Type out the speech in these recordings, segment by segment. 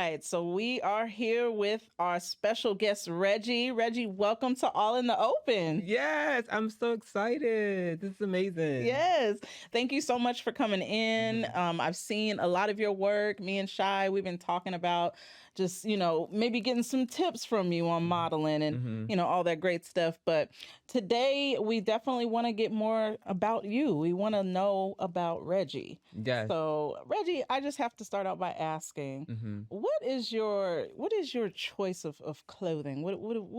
right. So we are here with our special guest, Reggie. Reggie, welcome to All in the Open. Yes, I'm so excited. This is amazing. Yes. Thank you so much for coming in. I've seen a lot of your work. Me and Shy, we've been talking about just, maybe getting some tips from you on modeling and, all that great stuff. But today we definitely want to get more about you. We want to know about Reggie. Yes. So, Reggie, I just have to start out by asking, what is your choice of clothing? What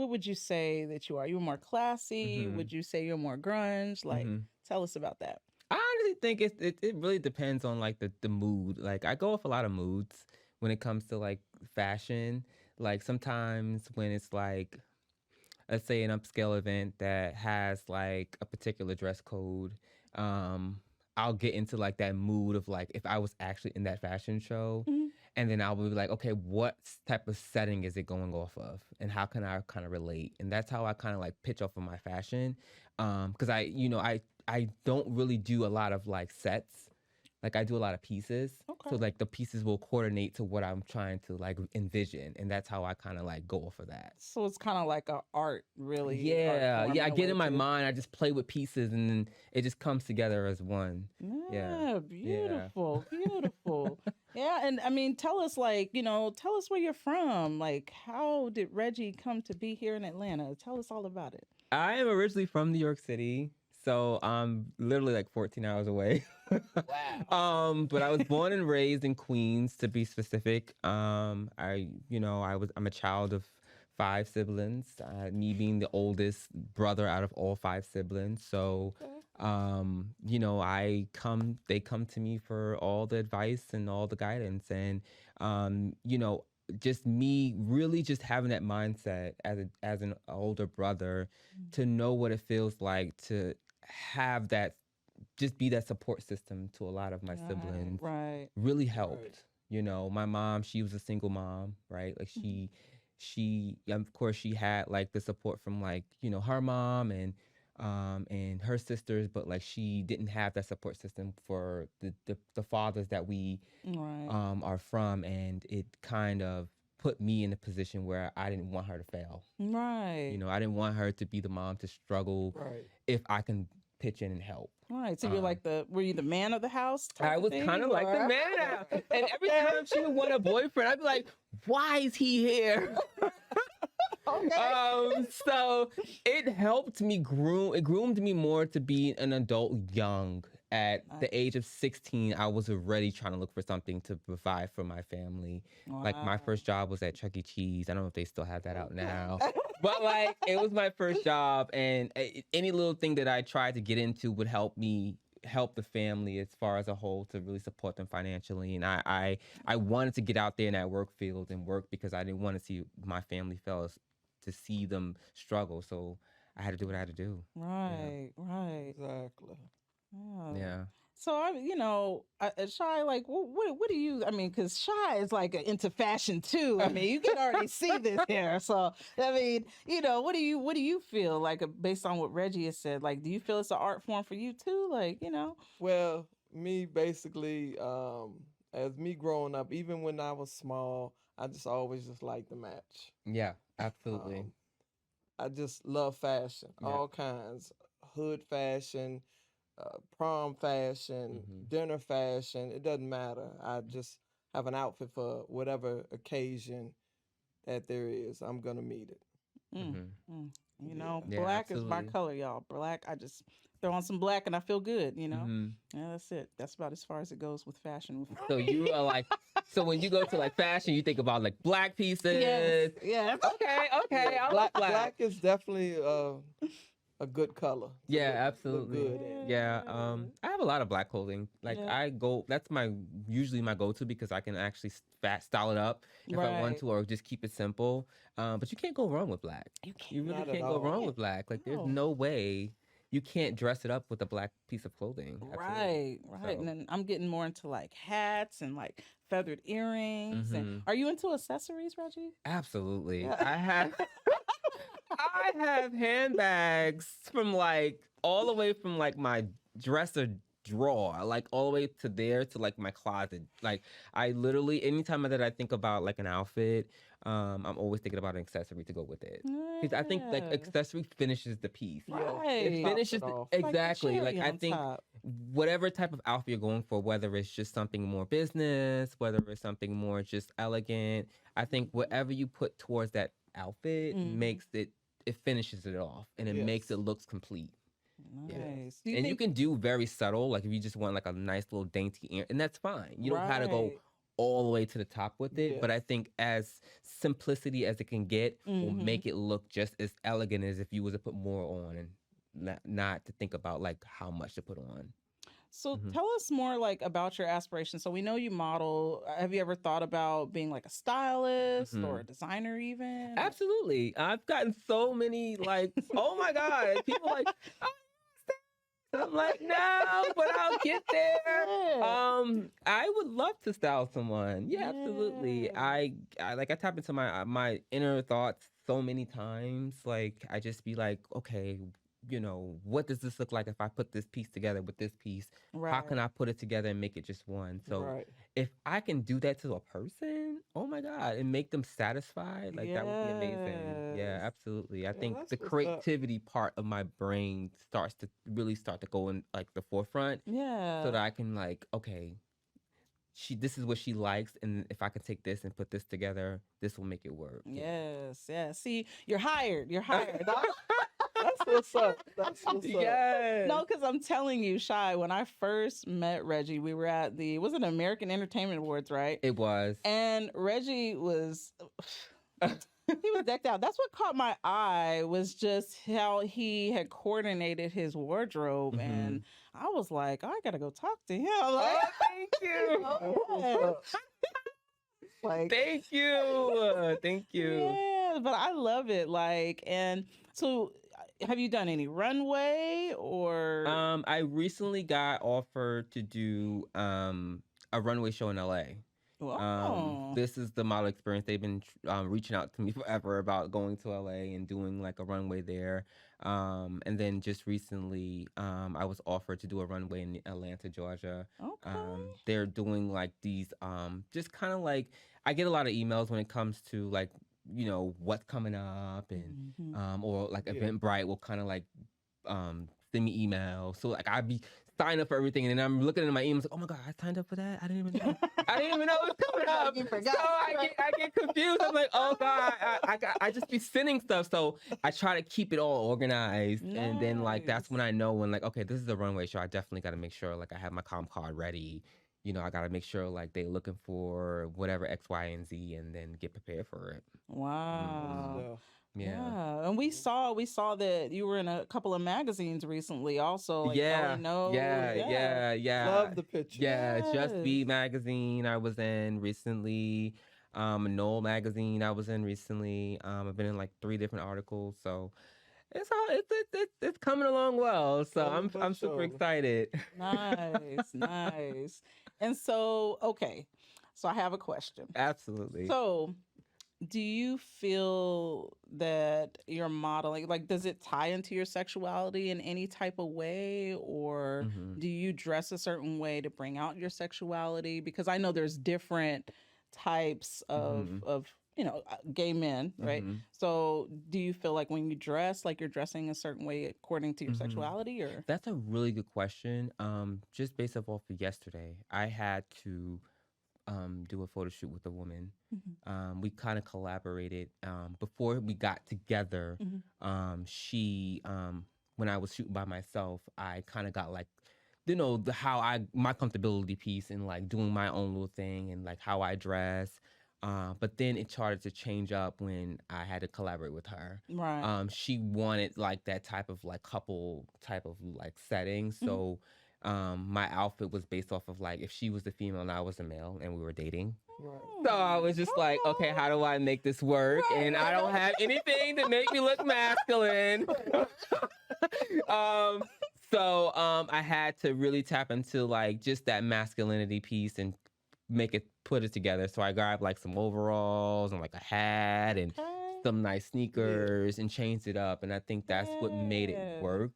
would you say that you are? You're more classy? Would you say you're more grunge? Like, tell us about that. I honestly think it really depends on like the mood. Like I go off a lot of moods when it comes to like fashion. Like sometimes when it's like, let's say an upscale event that has like a particular dress code, I'll get into like that mood of like if I was actually in that fashion show, and then I'll be like, okay, what type of setting is it going off of, and how can I kind of relate? And that's how I kind of like pitch off of my fashion, because I don't really do a lot of like sets. Like I do a lot of pieces. Okay. So like the pieces will coordinate to what I'm trying to like envision. And that's how I kind of like go off of that. So it's kind of like a art, really. Yeah. art form Yeah. I in a get way, in my too. mind, I just play with pieces and then it just comes together as one. Yeah, beautiful, beautiful. Yeah, and I mean, tell us tell us where you're from. Like, how did Reggie come to be here in Atlanta? Tell us all about it. I am originally from New York City. So I'm literally like 14 hours away. Wow. But I was born and raised in Queens, to be specific. I'm a child of 5 siblings. Me being the oldest brother out of all 5 siblings. So, they come to me for all the advice and all the guidance, and just me really just having that mindset as an older brother to know what it feels like to have that, just be that support system to a lot of my siblings. Right. Really helped. My mom, she was a single mom, right? Like she of course she had like the support from like, her mom and her sisters, but like she didn't have that support system for the fathers that we Right. are from, and it kind of put me in a position where I didn't want her to fail. Right. I didn't want her to be the mom to struggle if I can pitch in and help. Right. So you're like were you the man of the house? I was kind of like the man now. And every time she would want a boyfriend, I'd be like, why is he here? Okay. So it helped me it groomed me more to be an adult young. At the age of 16, I was already trying to look for something to provide for my family. Like my first job was at Chuck E. Cheese. I don't know if they still have that out now. But like it was my first job, and any little thing that I tried to get into would help the family as far as a whole, to really support them financially. And I wanted to get out there in that work field and work because I didn't want to see my family fellows to see them struggle. So I had to do what I had to do. Right. Right. Exactly. Yeah. So Shy, like, what do you? I mean, because Shy is like into fashion too. I mean, you can already see this here. So I mean, what do you feel like based on what Reggie has said? Like, do you feel it's an art form for you too? Like, Well, me basically, as me growing up, even when I was small, I just always just liked to match. Yeah, absolutely. I just love fashion, Yeah. all kinds, hood fashion, prom fashion, dinner fashion. It doesn't matter. I just have an outfit for whatever occasion that there is. I'm gonna meet it. Yeah, black is my absolutely. color, y'all. Black, I just throw on some black and I feel good. Mhm. Yeah, that's it. That's about as far as it goes with fashion. So you are like, so when you go to like fashion, you think about like black pieces. Yes. Yes. Okay. I like black. Black is definitely a good color. Yeah, Look absolutely. good in. Yeah, I have a lot of black clothing. Like Yeah. that's usually my go-to because I can actually style it up if I want Right. to, or just keep it simple. But you can't go wrong with black. You can't. You really Not at can't go all. wrong with black. Like there's No. no way you can't dress it up with a black piece of clothing. Absolutely. Right. So- And then I'm getting more into like hats and like feathered earrings. And Mhm. are you into accessories, Reggie? Absolutely. Yeah. I have handbags from like all the way from like my dresser drawer, like all the way to there to like my closet. Like I literally, anytime that I think about like an outfit, I'm always thinking about an accessory to go with it. Because I think like Yes. accessory finishes the piece. Yes, It Right. tops finishes it off. Like the exactly. Like cherry I on think top. whatever type of outfit you're going for, whether it's just something more business, whether it's something more just elegant, I think whatever you put towards that outfit Mhm. makes it finishes it off and it makes it Yes. looks complete. Yeah. Nice. Do you And you think can do very subtle, like if you just want like a nice little dainty ear, and that's fine. You don't have to go right? all the way to the top with it, but I Yes. think as simplicity as it can get will Mm-hmm. make it look just as elegant as if you was to put more on and not to think about like how much to put on. So Mhm. tell us more like about your aspirations. So we know you model. Have you ever thought about being like a stylist or a Mhm. designer even? Absolutely. I've gotten so many like, oh my God, people like, "Oh, I'm like, no, but I'll get there. Yeah. I would love to style someone. Yeah, absolutely. Yeah. I like I tap into my inner thoughts so many times. Like I just be like, okay, what does this look like if I put this piece together with this piece? How Right. can I put it together and make it just one? So Right. if I can do that to a person, oh my God, and make them satisfied, like that would be amazing. Yeah, Yes. absolutely. I Yeah, think that's the what's up. creativity part of my brain start to go in like the forefront so Yeah. that I can like, okay, this is what she likes, and if I can take this and put this together, this will make it work. Yes. Yeah. See, you're hired. You're hired. That's what's up. That's what's up. Yes. No, because I'm telling you, Shy, when I first met Reggie, we were at it was an American Entertainment Awards, right? It was. And Reggie was he was decked out. That's what caught my eye was just how he had coordinated his wardrobe. And I was like, I gotta go talk to him. Like, Oh, thank you. yeah. Like, Thank you. Thank you. yeah, but I love it. Like, and so have you done any runway or I recently got offered to do a runway show in LA. wow. This is the model experience. They've been reaching out to me forever about going to LA and doing like a runway there. And then just recently, I was offered to do a runway in Atlanta, Georgia. Okay. They're doing like these, just kind of like, I get a lot of emails when it comes to like, what's coming up and, Mhm. or like Yeah. Eventbrite will kind of like, send me emails. So like I'd be signing up for everything, and then I'm looking at my emails like, oh my God, I signed up for that. I didn't even know. I didn't even know it was coming up. You So forgot. I get confused. I'm like, oh God, I just be sending stuff. So I try to keep it all organized, and then like that's when I know when like, okay, this is a runway show. I definitely got to make sure like I have my comm card ready. I got to make sure like they're looking for whatever X, Y, and Z, and then get prepared for it. Good Wow. stuff. Yeah. Yeah. And we saw that you were in a couple of magazines recently also, like Yeah, Belly Knows. yeah. Love the picture. Yeah, Just Be Yes. magazine I was in recently. Knoll magazine I was in recently. I've been in like 3 different articles, so it's coming along well. So Shoulder to I'm super shoulder. excited. Nice, nice. And so, okay. So I have a question. Absolutely. So, do you feel that your modeling, like, does it tie into your sexuality in any type of way, or Mhm. do you dress a certain way to bring out your sexuality? Because I know there's different types Mhm. of gay men, right? Mhm. So, do you feel like when you dress, like you're dressing a certain way according to your Mhm. sexuality, or? That's a really good question. Just based off of yesterday, I had to do a photo shoot with a woman. Mhm. We kind of collaborated. Before we got together, Mhm. she, when I was shooting by myself, I kind of got like, my comfortability piece and like doing my own little thing and like how I dress. But then it started to change up when I had to collaborate with her. Right. She wanted like that type of like couple type of like setting. Mhm. So my outfit was based off of like if she was the female and I was the male and we were dating. Right. So I was just like, okay, how do I make this work? And I don't have anything to make me look masculine. I had to really tap into like just that masculinity piece and put it together. So I grabbed like some overalls and like a hat and Okay. some nice sneakers and changed it up. And I think that's what made it Yeah. work.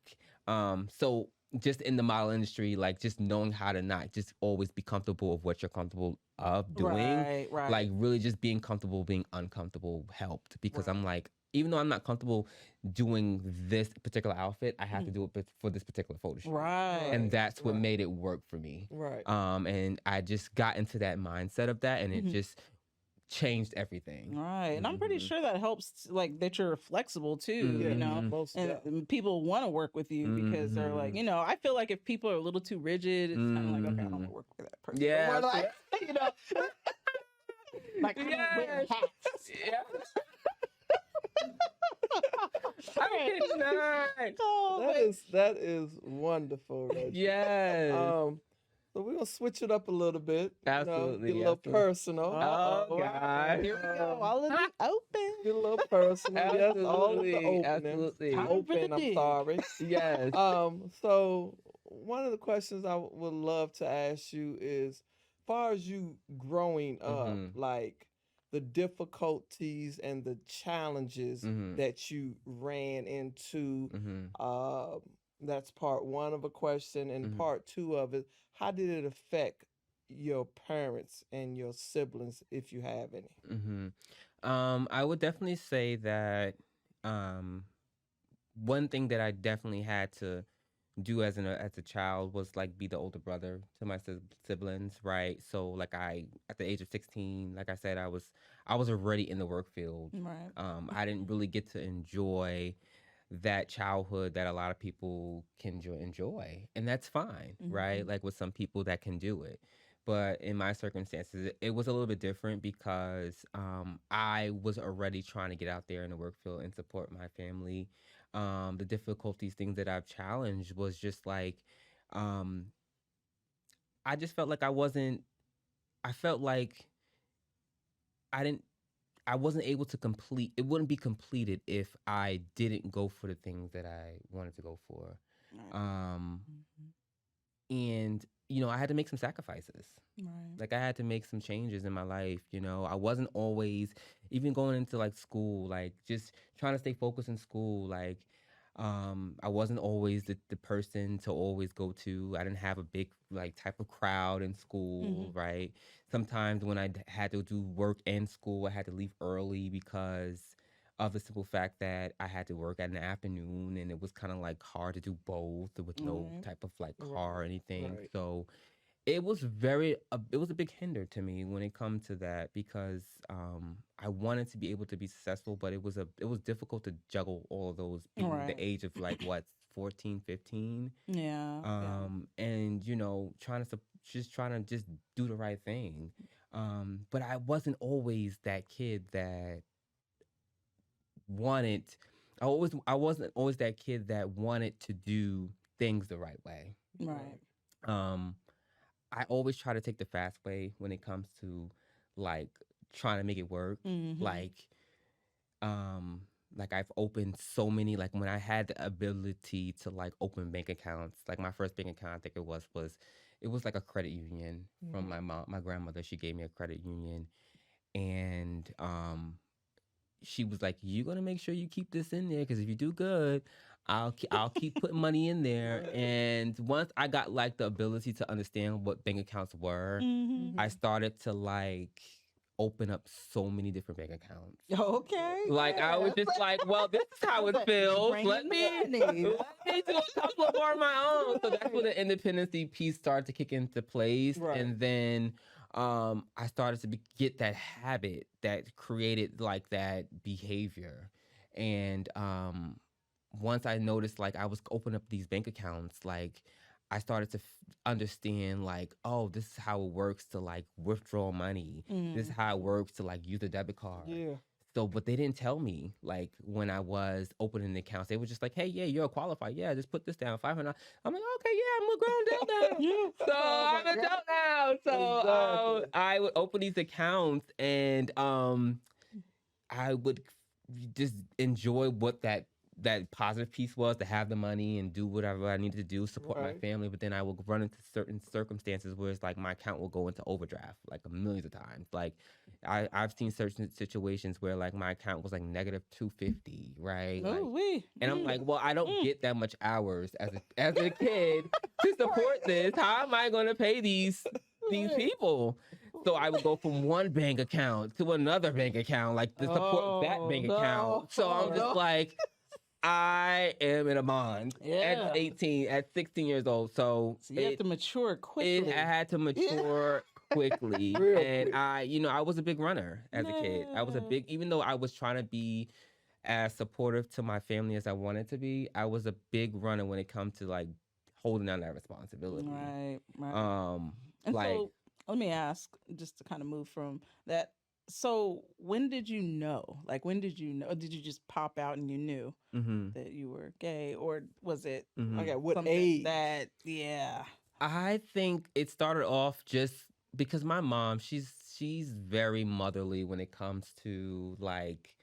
So just in the model industry, like just knowing how to not just always be comfortable of what you're comfortable of doing, Right. like really just being comfortable, being uncomfortable helped because Right. I'm like, even though I'm not comfortable doing this particular outfit, I have to do it for this particular photo shoot. Right. And that's what Right. made it work for me. Right. And I just got into that mindset of that, and it Mhm. just changed everything. Right. And I'm pretty Mhm. sure that helps, like, that you're flexible too, Yeah. you know, Most and definitely. people want to work with you because they're like, Mhm. you know, I feel like if people are a little too rigid, it's kind of like, okay, I don't want Mhm. to work with that person. Yeah, Or like, you know, like I don't wear Yes. hats. Yeah. I Right. cannot. Oh, That is wonderful, Reggie. Yes. So we're gonna switch it up a little bit. Absolutely, Get a little absolutely. personal. Oh, uh-oh. God. Here we go. Um, All of the open. Get a little personal. Yes, all of the Absolutely, openings. absolutely. Time for the Open. I'm dig. sorry. Yes. So one of the questions I would love to ask you is, far as you growing up, Mhm. like the difficulties and the challenges Mhm. that you ran into. Mhm. Um, that's part one of a question, and Mhm. part two of it, how did it affect your parents and your siblings, if you have any? Mhm. I would definitely say that um one thing that I definitely had to do as a child was like be the older brother to my siblings, right? So like I at the age of 16, like I said, I was already in the work field. Right. I didn't really get to enjoy that childhood that a lot of people can enjoy, and that's fine, right? Mhm. Like with some people that can do it. But in my circumstances, it was a little bit different because I was already trying to get out there in the work field and support my family. The difficulties, things that I've challenged was just like, um, I just felt like I felt like I didn't, I wasn't able to complete, it wouldn't be completed if I didn't go for the things that I wanted to go for. Right. Um, Mhm. and, I had to make some sacrifices. Right. Like I had to make some changes in my life, I wasn't always even going into like school, like just trying to stay focused in school, like I wasn't always the person to always go to. I didn't have a big like type of crowd in school, Mhm. right? Sometimes when had to do work and school, I had to leave early because of the simple fact that I had to work at an afternoon and it was kind of like hard to do both with no Right. type of like Right. car or anything. Right. So it was a big hinder to me when it come to that because I wanted to be able to be successful, but it was difficult to juggle all of those being the Right. age of like what 14, 15, Yeah. Yeah. and just trying to just do the right thing. But I wasn't always that kid that wanted I wasn't always that kid that wanted to do things the right way. Right. Um I always try to take the fast way when it comes to like trying to make it work. Mhm. Like, um, like I've opened so many. Like when I had the ability to like open bank accounts, like my first bank account, I think it was like a credit union from Mhm. my grandmother. She gave me a credit union, and she was like, "You gonna make sure you keep this in there because if you do good, I'll keep putting money in there." Right. And once I got like the ability to understand what bank accounts were, Mhm. I Mhm. started to like open up so many different bank accounts. Okay. Like I was Yes. just like, well, this is how it Like, feels. bring in the money. Let me do a couple of more of my own. So that's when Right. the independency piece started to kick into place, Right. and then I started to get that habit that created like that behavior, and once I noticed like I was opening up these bank accounts, like I started to understand like, oh, this is how it works to like withdraw money. This is how it works to like use a debit card. Yeah. So, but they didn't tell me like when I was opening the accounts. They were just like, "Hey, yeah, you're qualified. Yeah, just put this down, 500." I'm like, "Okay, yeah, I'm a grown adult now." Yeah. So Oh I'm my an God. adult now. So Exactly. I would open these accounts and I would just enjoy what that positive piece was to have the money and do whatever I needed to do, support my family. But then I will run into certain circumstances where it's like my account will go into overdraft like millions of times. Like I've seen certain situations where like my account was like negative 250, right? Like, and I'm like, well, I don't get that much hours as a kid to support this. How am I going to pay these people? So I would go from one bank account to another bank account, like to support that bank account. So I'm just like, I am in a bond at 18, at 16 years old. So you have to mature quickly. I had to mature quickly. And I was a big runner as a kid. I was even though I was trying to be as supportive to my family as I wanted to be, I was a big runner when it comes to like holding down that responsibility. Right. And so let me ask, just to kind of move from that. So when did you know? Like, when did you know? Did you just pop out and you knew that you were gay, or was it okay? What age? I think it started off just because my mom, she's very motherly when it comes to like,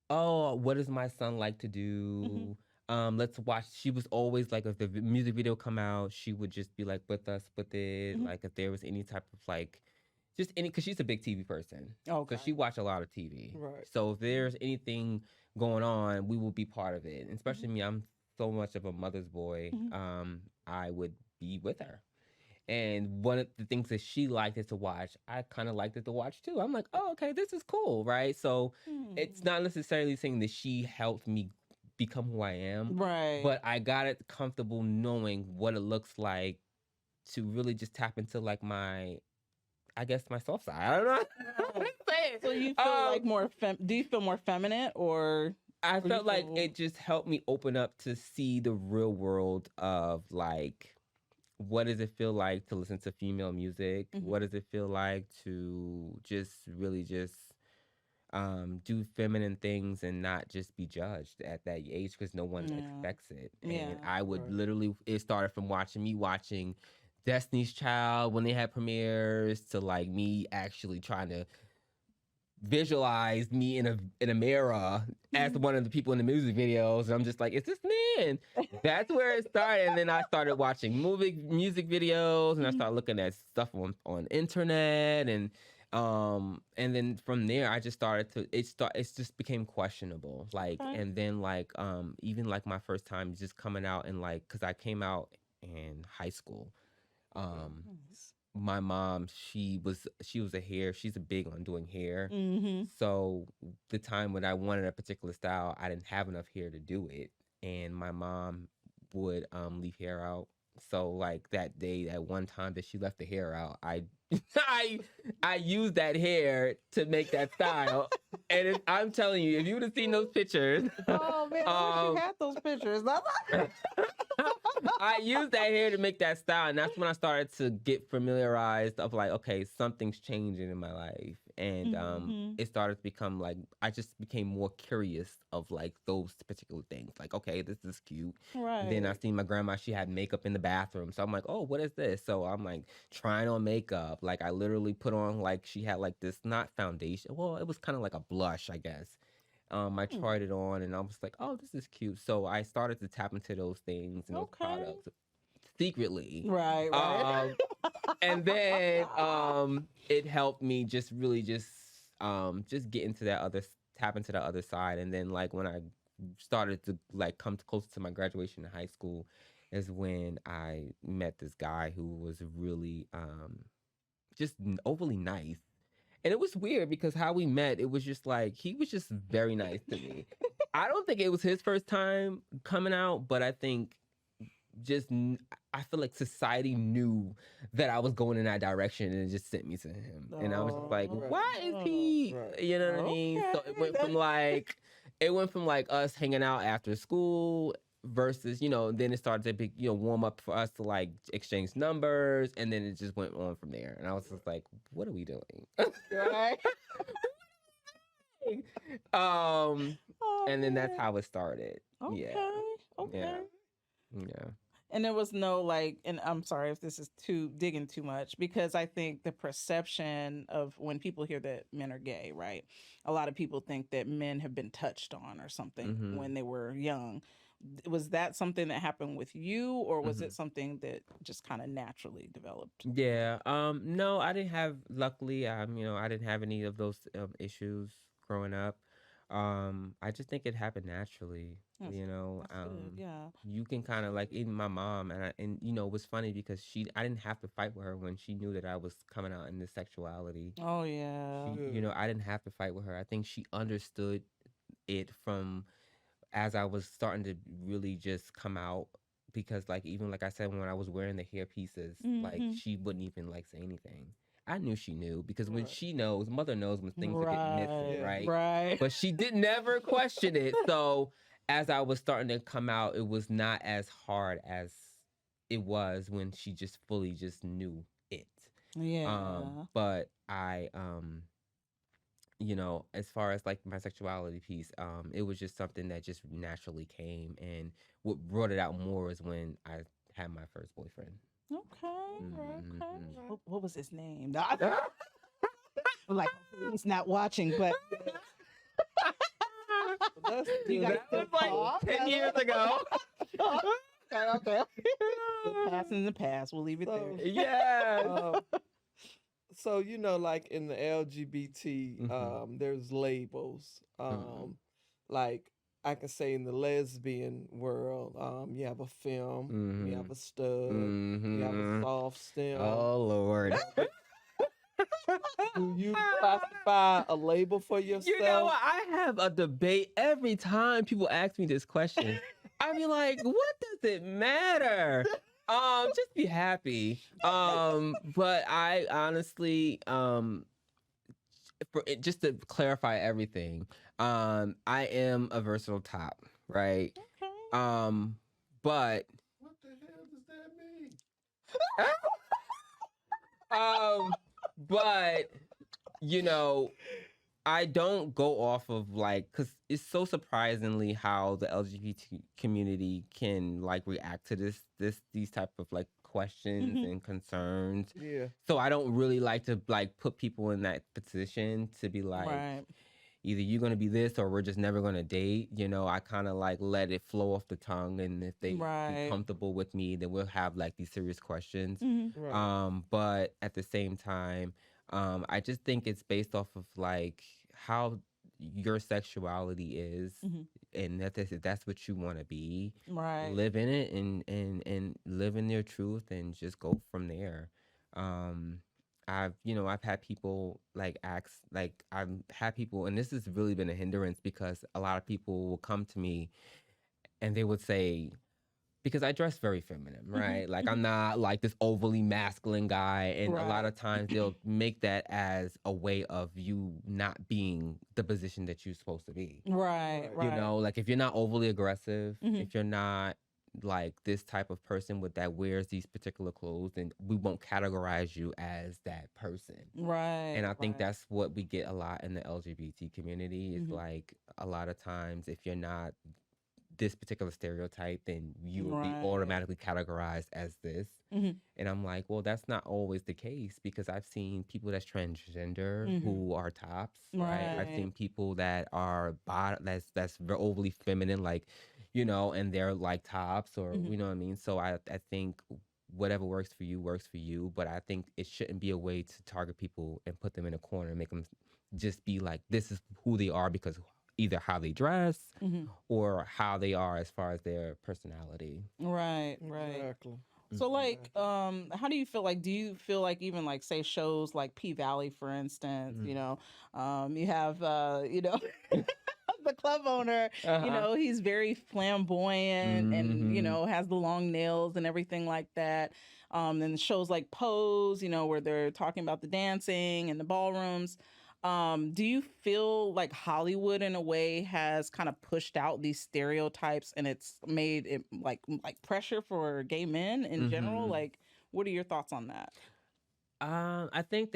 oh, what does my son like to do? Let's watch. She was always like, if the music video come out, she would just be like with us with it. Like if there was any type of like, just any, because she's a big TV person. Okay. So she watched a lot of TV. Right. So if there's anything going on, we will be part of it. And especially me, I'm so much of a mother's boy. I would be with her. And one of the things that she liked it to watch, I kind of liked it to watch too. I'm like, oh, okay, this is cool, right? So it's not necessarily saying that she helped me become who I am. Right. But I got it comfortable knowing what it looks like to really just tap into like my soft side. I don't know. So you feel like more do you feel more feminine, or I felt like it just helped me open up to see the real world of like, what does it feel like to listen to female music? What does it feel like to just really just do feminine things and not just be judged at that age because no one expects it. And I would literally, it started from watching Destiny's Child when they had premieres to like me actually trying to visualize me in a mirror as one of the people in the music videos. And I'm just like, it's this man. That's where it started. And then I started watching music videos, and I started looking at stuff on internet, and then from there I just started to it just became questionable. Like and then like even like my first time just coming out, and like because I came out in high school. My mom, she was she's a big on doing hair. So the time when I wanted a particular style, I didn't have enough hair to do it, and my mom would leave hair out. So like that day, that one time that she left the hair out, I used that hair to make that style. And I'm telling you, if you would have seen those pictures, oh man, I wish you had those pictures. I used that hair to make that style, and that's when I started to get familiarized of like, okay, something's changing in my life, and it started to become like I just became more curious of like those particular things. Like, okay, this is cute. Right. Then I seen my grandma; she had makeup in the bathroom, so I'm like, oh, what is this? So I'm like trying on makeup. Like I literally put on like she had like this not foundation. Well, it was kind of like a blush, I guess. I tried it on, and I was like, oh, this is cute. So I started to tap into those things and those products secretly. Right. And then it helped me just really just get into tap into that other side. And then like when I started to like come closer to my graduation in high school is when I met this guy who was really just overly nice. And it was weird because how we met, it was just like, he was just very nice to me. I don't think it was his first time coming out, but I think I feel like society knew that I was going in that direction and it just sent me to him. And I was just like, why is he, you know what I mean? So it went from like us hanging out after school versus, then it started to be, warm up for us to like exchange numbers, and then it just went on from there. And I was just like, what are we doing? Right. And then that's how it started. Okay. Yeah. And there was no like, and I'm sorry if this is too digging too much, because I think the perception of when people hear that men are gay, right? A lot of people think that men have been touched on or something when they were young. Was that something that happened with you, or was it something that just kind of naturally developed? Yeah. No, I didn't have. Luckily, I didn't have any of those issues growing up. I just think it happened naturally. That's, that's good. Yeah. You can kind of like even my mom and it was funny because I didn't have to fight with her when she knew that I was coming out in this sexuality. Oh yeah. I didn't have to fight with her. I think she understood it from as I was starting to really just come out because like even like I said when I was wearing the hair pieces, like she wouldn't even like say anything. I knew she knew because when she knows, mother knows when things are getting missing, right? Right. But she did never question it. So as I was starting to come out, it was not as hard as it was when she just fully just knew it. Yeah. But I as far as like my sexuality piece, it was just something that just naturally came. And what brought it out more is when I had my first boyfriend. Okay. What was his name? Like, he's not watching, but that was like 10 years ago. Okay. The past in the past. We'll leave it there. Yeah. So like in the LGBT, there's labels. Like I can say in the lesbian world, you have a femme, you have a stud, you have a soft stem. Oh Lord. Do you classify a label for yourself? You know what? I have a debate every time people ask me this question. I be like, what does it matter? Just be happy. But I honestly, just to clarify everything, I am a versatile top, right? Okay. But What the hell does that mean? but I don't go off of like, cause it's so surprisingly how the LGBT community can like react to these type of like questions and concerns. Yeah. So I don't really like to like put people in that position to be like, either you're gonna be this or we're just never gonna date. I kind of like let it flow off the tongue, and if they be comfortable with me, then we'll have like these serious questions. Right. But at the same time, I just think it's based off of like how your sexuality is, and that's what you want to be. Right. Live in it and live in your truth, and just go from there. I've had people like ask, like I've had people, and this has really been a hindrance because a lot of people will come to me and they would say, because I dress very feminine, right? Like I'm not like this overly masculine guy. And a lot of times they'll make that as a way of you not being the position that you're supposed to be. Right. Like if you're not overly aggressive, if you're not like this type of person that wears these particular clothes, then we won't categorize you as that person. Right. And I think that's what we get a lot in the LGBT community is like a lot of times if you're not this particular stereotype, then you will be automatically categorized as this. And I'm like, well, that's not always the case because I've seen people that's transgender who are tops. Right. I've seen people that are that's very overly feminine, like, and they're like tops or you know what I mean? So I think whatever works for you. But I think it shouldn't be a way to target people and put them in a corner and make them just be like, this is who they are because either how they dress or how they are as far as their personality. Right. Exactly. So like, how do you feel like, do you feel like even like say shows like P Valley, for instance, you have, the club owner, he's very flamboyant and, has the long nails and everything like that. And shows like Pose, where they're talking about the dancing and the ballrooms. Do you feel like Hollywood in a way has kind of pushed out these stereotypes and it's made it like pressure for gay men in general? Like, what are your thoughts on that? I think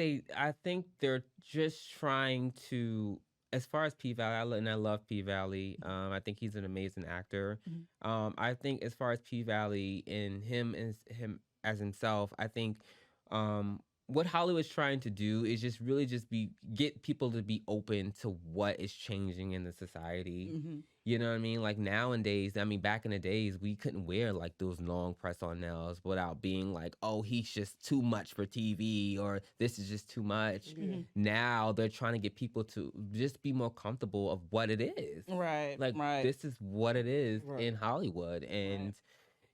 they're just trying to as far as P Valley, and I love P Valley. I think he's an amazing actor. Mhm. I think as far as P Valley and him as himself, I think what Hollywood's trying to do is just really just be get people to be open to what is changing in the society. Mhm. You know what I mean? Like nowadays, I mean, back in the days, we couldn't wear like those long press on nails without being like, oh, he's just too much for TV or this is just too much. Yeah. Mhm. Now they're trying to get people to just be more comfortable of what it is. Right. Like, Right. this is what it is Right. in Hollywood. And, Right.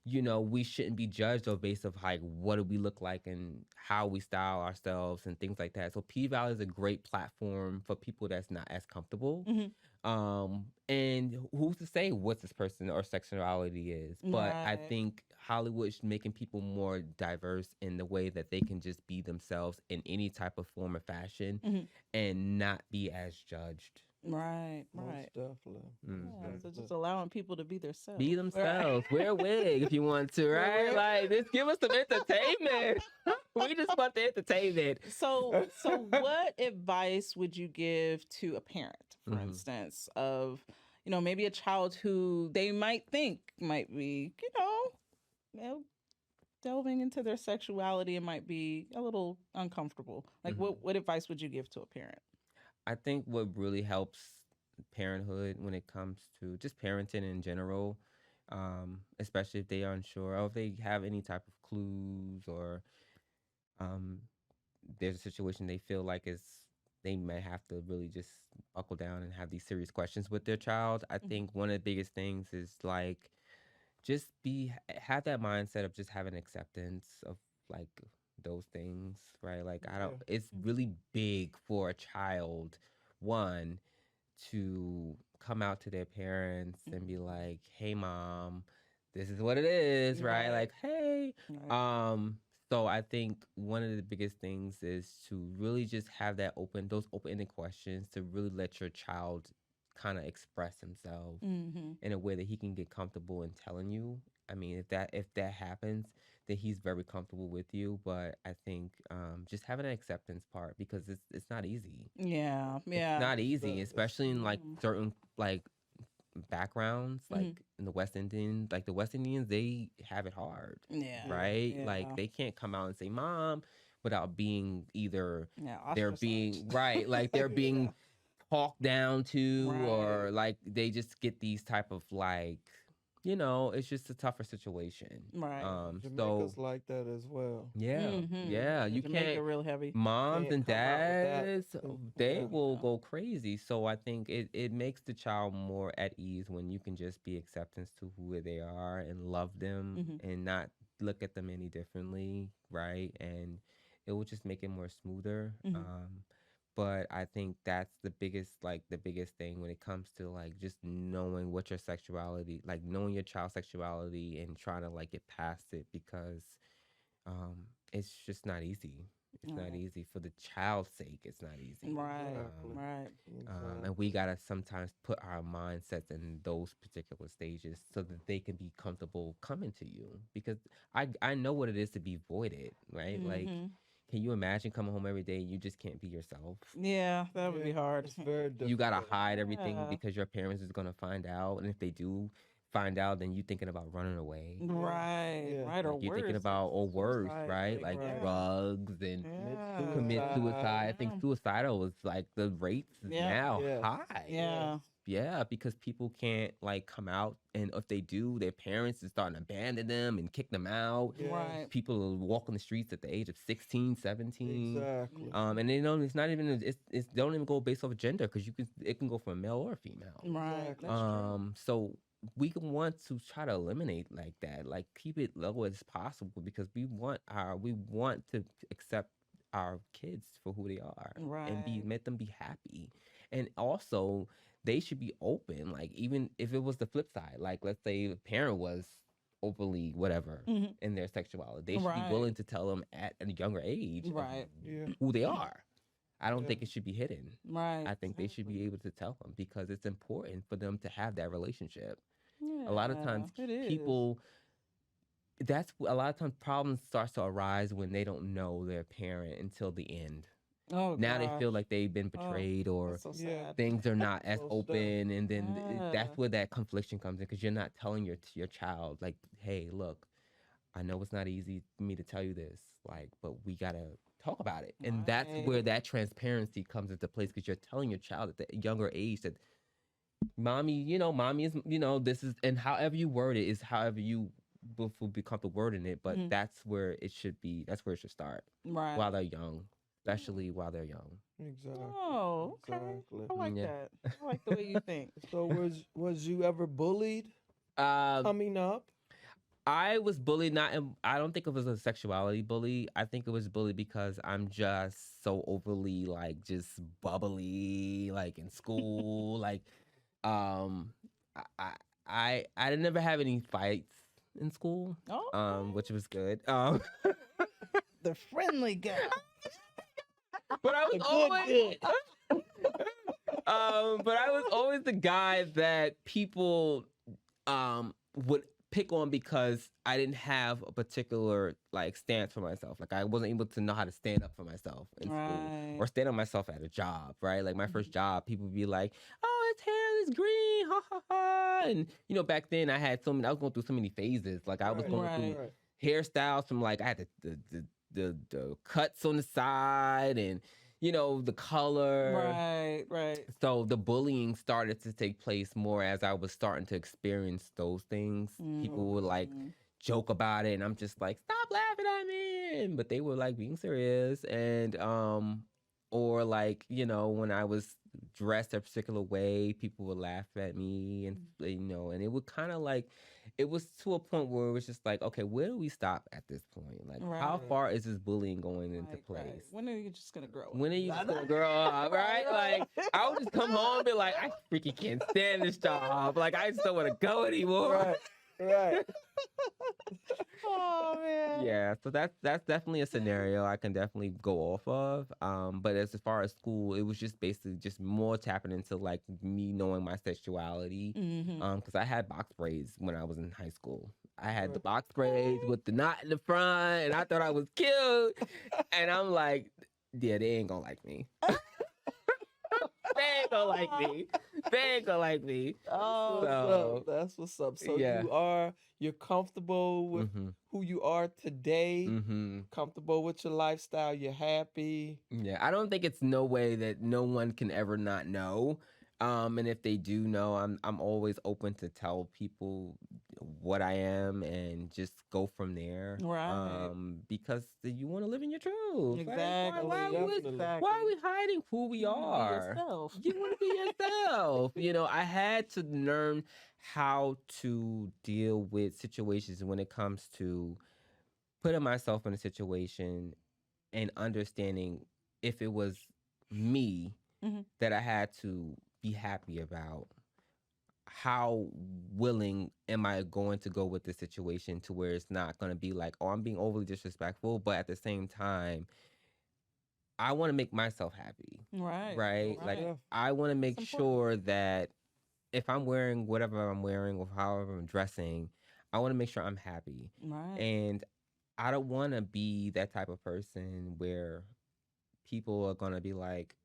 you know, we shouldn't be judged on based of like what do we look like and how we style ourselves and things like that. So P Valley is a great platform for people that's not as comfortable. Mhm. And who's to say what this person or sexuality is? But I Right. think Hollywood's making people more diverse in the way that they can just be themselves in any type of form or fashion Mhm. and not be as judged. Right. Most Right. definitely. Mm. Yeah, so just Definitely. allowing people to be themselves. Be Right. themselves. Wear a wig if you want to, Wear a right? wig. Like, just give us some entertainment. We just want the entertainment. So what advice would you give to a parent, for Mhm. instance, of, maybe a child who they might think might be, you know, delving into their sexuality and might be a little uncomfortable? Like, Mhm. what advice would you give to a parent? I think what really helps parenthood when it comes to just parenting in general, especially if they are unsure or if they have any type of clues or um, there's a situation they feel like is they may have to really just buckle down and have these serious questions with their child. I Mhm. think one of the biggest things is like just have that mindset of just having acceptance of like those things, right? Like I don't Yeah. it's really big for a child, one, to come out to their parents and be like, "Hey mom, this is what it is," right? Right. Like, "Hey." Right. So I think one of the biggest things is to really just have those open-ended questions to really let your child kind of express himself Mm-hmm. in a way that he can get comfortable in telling you. I mean, if that happens, then he's very comfortable with you. But I think just having an acceptance part because it's not easy. Yeah. It's Yeah. not It's easy, the it's especially in like Mhm. certain like backgrounds, like Mhm. in the West Indian, like the West Indians, they have it hard, Yeah. yeah. right? Yeah. Like they can't come out and say mom without being either Yeah. they're Ostracized. being right, like they're Yeah. being talked down to, Right. or like they just get these type of like, it's just a tougher situation. Right. So Jamaica's like that as well. yeah, Mm-hmm. yeah, Yeah, you Jamaica can't. real heavy. Moms Can't and come out with that. dads, they Yeah. will Yeah. go crazy. So I think it makes the child more at ease when you can just be acceptance to who they are and love them Mm-hmm. and not look at them any differently, right? And it will just make it more smoother. Mm-hmm. But I think that's the biggest thing when it comes to like just knowing what your sexuality, like knowing your child's sexuality and trying to like get past it because um, it's just not easy. It's not Right. easy for the child's sake. It's not easy. Right. Exactly. Right. And we Exactly. gotta sometimes put our mindsets in those particular stages so that they can be comfortable coming to you. Because I know what it is to be voided, right? Like, Mm-hmm. can you imagine coming home every day and you just can't be yourself? Yeah, that would Yeah. be hard. It's very You gotta difficult. hide everything Yeah. because your parents is gonna find out, and if they do find out, then you thinking about running away. Yeah. Right. Yeah. Right. Or Like you're thinking worse, about, or worse, suicide. right? Like, Like Right. yeah. drugs and Commit Yeah. commit suicide. suicide. I think Yeah. suicidal is like the rates is Yeah. now Yes. high. Yes. Yeah. Yeah, because people can't like come out, and if they do, their parents is starting to abandon them and kick them out. Yes. Right. People are walking the streets at the age of 16, 17. Exactly. And they don't. It's not even. It's don't even go based off of gender because it can go from a male or a female. Right. Exactly. That's true. So we can want to try to eliminate like that, like keep it low as possible because we want to accept our kids for who they are and be Right. let them be happy. And also they should be open, like even if it was the flip side, like let's say a parent was overly whatever Mm-hmm. in their sexuality, they should be Right. willing to tell them at a younger age of Right. Yeah. who they are. I don't Yeah. think it should be hidden. Right. I think they should Exactly. be able to tell them because it's important for them to have that relationship. A lot of Yeah. times It is. people a lot of times problems starts to arise when they don't know their parent until the end. Oh Now they feel gosh. like they've been Oh, betrayed, or that's so Yeah. sad. things are not as Most open, and then Yeah. that's where that confliction comes in, because you're not telling your child, like, hey, look, I know it's not easy for me to tell you this, like, but we gotta talk about it. And that's where Right. that transparency comes into place, because you're telling your child at the younger age that mommy, mommy is, this is, and however you word it is however you will be comfortable wording it, but Mhm. that's where it should be. That's where it should start while Right. they're young, especially while they're young. Exactly. Oh, okay. Exactly. I like Yeah. that. I like the way you think. So was you ever bullied Um, coming up? I was bullied. I don't think it was a sexuality bully. I think it was bullied because I'm just so overly, like, just bubbly, like, in school. Like, um, I, I, I didn't never have any fights in school, Oh, which was good. the friendly guy. But I was The always, good. but I was always the guy that people would pick on because I didn't have a particular, like, stance for myself. Like, I wasn't able to know how to stand up for myself in school, Right. or stand up myself at a job, right? Like, my first job, people would be like, "Oh, his hair is green, ha ha ha." And back then I was going through so many phases. Like, I was Right, going through right. hairstyles from, like, I had the cuts on the side, and the color. Right. Right. So the bullying started to take place more as I was starting to experience those things. People would, like, Mhm. joke about it, and I'm just like, "Stop laughing at me!" But they were, like, being serious, and or, like, when I was dressed a particular way, people would laugh at me, and and it would kind of, like, it was to a point where it was just like, okay, where do we stop at this point? Like, how Right. far is this bullying going into Right. place? When are you just gonna grow up? When are you just gonna grow up, right? Like, I would just come home and be like, I freaking can't stand this job. Like, I just don't want to go anymore. Right. Right. Oh man. Yeah, so that's definitely a scenario I can definitely go off of. But as far as school, it was just basically just more tapping into, like, me knowing my sexuality. Mm-hmm. Because I had box braids when I was in high school. I had the Right. box braids with the knot in the front, and I thought I was cute. And I'm like, yeah, they ain't gonna like me. They ain't gonna like me. They ain't gonna like me. Oh. What's So, up? That's what's up. So yeah. you're comfortable with Mm-hmm. who you are today, Mm-hmm. comfortable with your lifestyle, you're happy. Yeah, I don't think it's no way that no one can ever not know. And if they do know, I'm always open to tell people what I am and just go from there. Right. Because you want to live in your truth. Like, Exactly. Most why definitely. are we hiding who we You wanna be are? yourself. You want to be yourself. I had to learn how to deal with situations when it comes to putting myself in a situation and understanding if it was me Mhm. that I had to be happy about, how willing am I going to go with the situation to where it's not going to be like, oh, I'm being overly disrespectful, but at the same time, I want to make myself happy, Right. right? Most Like, Right. def- I want to make It's important. sure that if I'm wearing whatever I'm wearing or however I'm dressing, I want to make sure I'm happy. Right. And I don't want to be that type of person where people are going to be like,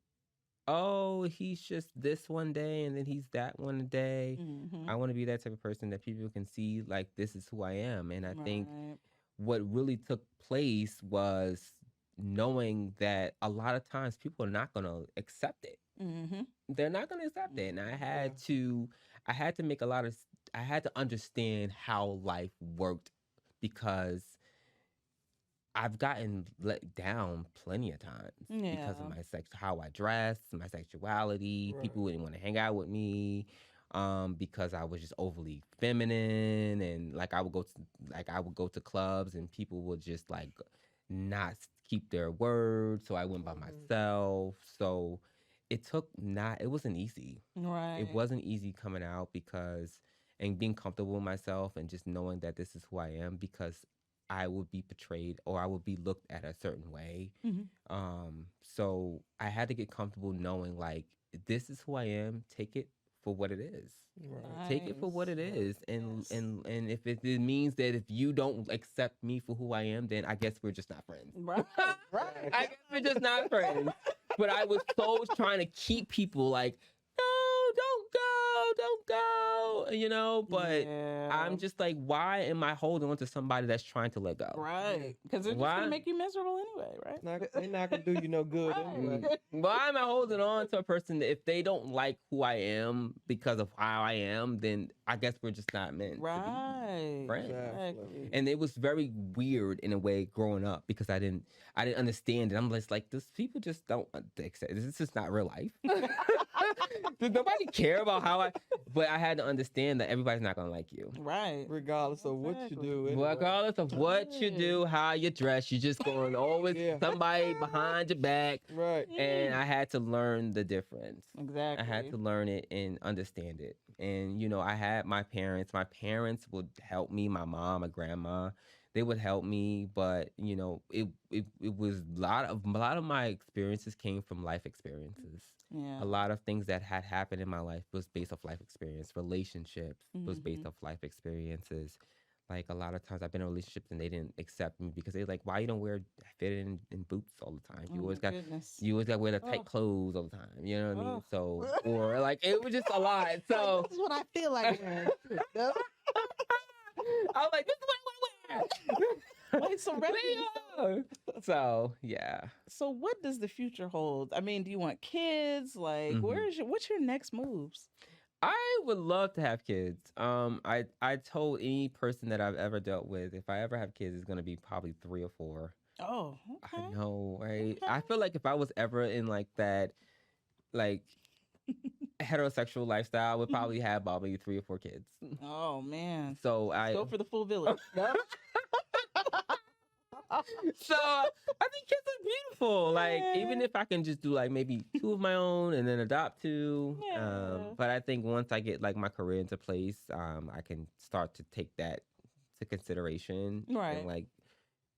oh, he's just this one day and then he's that one day. Mm-hmm. I want to be that type of person that people can see, like, this is who I am. And I think Right. what really took place was knowing that a lot of times people are not going to accept it. Mm-hmm. They're not going to accept it. And I had Yeah. to make a lot of, I had to understand how life worked, because I've gotten let down plenty of times because of Yeah. my how I dress, my sexuality. Right. People wouldn't want to hang out with me, because I was just overly feminine, and like I would go to clubs and people would just, like, not keep their word. So I went by Mhm. myself. So it wasn't easy. Right. It wasn't easy coming out, because and being comfortable with myself and just knowing that this is who I am, because I would be portrayed or I would be looked at a certain way. Mm-hmm. So I had to get comfortable knowing, like, this is who I am. Take it for what it is. Right. Take it for what it Nice. is, and Yes. and if it means that if you don't accept me for who I am, then I guess we're just not friends. Right. Right. I guess we're just not friends. But I was so trying to keep people like, no, don't go, you know. But Yeah. I'm just like, why am I holding on to somebody that's trying to let go? Right. Because they're just Why? gonna make you miserable anyway, right? They're not gonna do you no good Right. anyway. Why am I holding on to a person that if they don't like who I am because of how I am, then I guess we're just not meant to Right. be friends. Exactly. And it was very weird in a way growing up because I didn't understand it. I'm just like, this people just don't accept. This is not real life. Does nobody care about how I? But I had to understand that everybody's not gonna like you. Right. Regardless of what you Exactly. do. Anyway. Regardless of what you do, how you dress, you're just going always Yeah. somebody behind your back. Right. And I had to learn the difference. Exactly. I had to learn it and understand it. And you know, I had my parents. My parents would help me. My mom, my grandma, they would help me. But you know, it was a lot of my experiences came from life experiences. Yeah. A lot of things that had happened in my life was based off life experience. Relationships was based off life experiences. Like a lot of times I've been in relationships and they didn't accept me because they're like, why you don't wear fit in boots all the time? You Oh always my got goodness. you always got to wear the tight Oh. clothes all the time. You know what I mean? Oh. So or like it was just a lot. So This is what I feel like wearing. I was like, this is what I want to wear. Wait, so Reggie, Leo! So yeah. so what does the future hold? I mean, do you want kids? Like, Mhm. what's your next moves? I would love to have kids. I told any person that I've ever dealt with, if I ever have kids, it's gonna be probably 3 or 4. Oh, I okay. know, right? Okay. I feel like if I was ever in like that, like heterosexual lifestyle, I would probably have about maybe 3 or 4 kids. Oh man. So I, Go for the full village. so I think kids are beautiful. Like even Yeah. if I can just do like maybe 2 of my own and then adopt 2. Yeah. But I think once I get like my career into place, I can start to take that to consideration Right. and like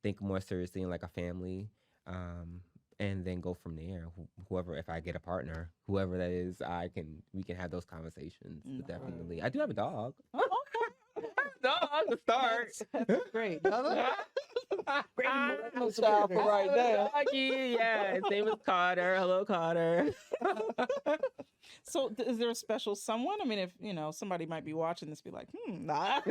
think more seriously in like a family. And then go from there. Whoever, if I get a partner, whoever that is, we can have those conversations. But definitely, I do have a dog. Oh, okay. Dog to start. That's great. Great No child for right now. Doggy, yeah. His name is Carter. Hello, Carter. So, is there a special someone? I mean, if somebody might be watching this, be like, nah.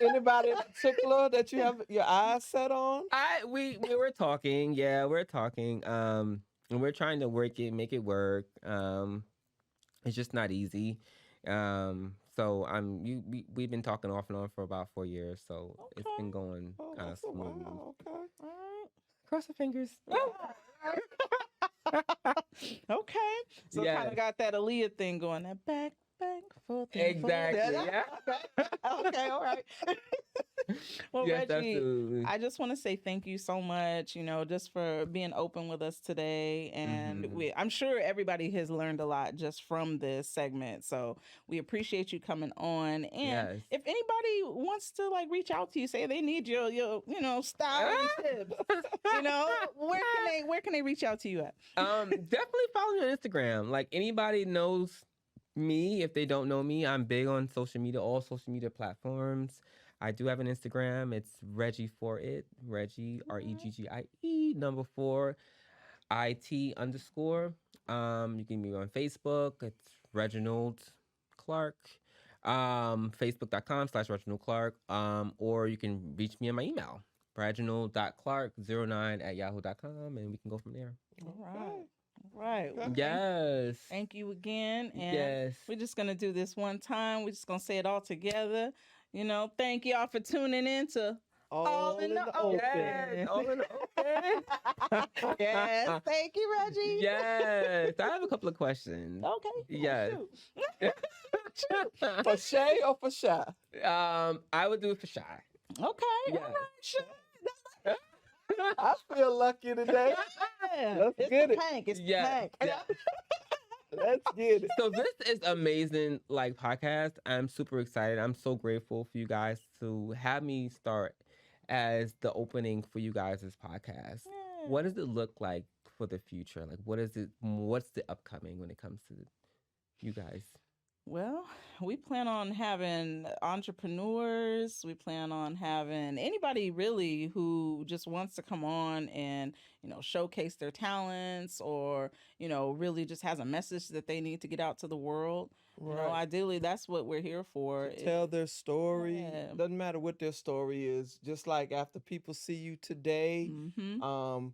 Anybody in particular that you have your eyes set on? We were talking. Yeah, we're talking. And we're trying to make it work. It's just not easy. So we've been talking off and on for about 4 years. So it's been going kind of smooth. Wow, okay. All right. Cross your fingers. Okay. So Yes. kind of got that Aaliyah thing going. That back, forth. Exactly. Yeah. Okay. All right. Well, Yes, Reggie, absolutely. I just want to say thank you so much, just for being open with us today. And I'm sure everybody has learned a lot just from this segment. So we appreciate you coming on. And Yes. if anybody wants to like reach out to you, say they need your style and tips, where can they reach out to you at? Definitely follow me on Instagram. Like anybody knows me, if they don't know me, I'm big on social media, all social media platforms. I do have an Instagram. It's Reggie for it. Reggie REGGIE #4 IT _. You can be on Facebook. It's Reginald Clark. Facebook.com/Reginald Clark. Or you can reach me on my email, reginald.clark09@yahoo.com, and we can go from there. All right. All right. Well, Yes. thank you again. And Yes. we're just going to do this one time. We're just going to say it all together. Thank y'all for tuning in to All in the open. Yes. All in the open. Yes. Thank you, Reggie. Yes. I have a couple of questions. Okay. Yes. For Shay or for Shy? I would do it for Shy. Okay. Yes. All right. Sure. I feel lucky today. Let's It's get the it. Pank. It's Yeah. the Pank. Let's get it. So this is amazing, like podcast. I'm super excited. I'm so grateful for you guys to have me start as the opening for you guys' podcast. Yeah. What does it look like for the future? Like, what's the upcoming when it comes to you guys? Well, we plan on having entrepreneurs. We plan on having anybody really who just wants to come on and, showcase their talents or, really just has a message that they need to get out to the world. Right. Ideally, that's what we're here for. To tell their story. Yeah. Doesn't matter what their story is. Just like after people see you today, Mm-hmm.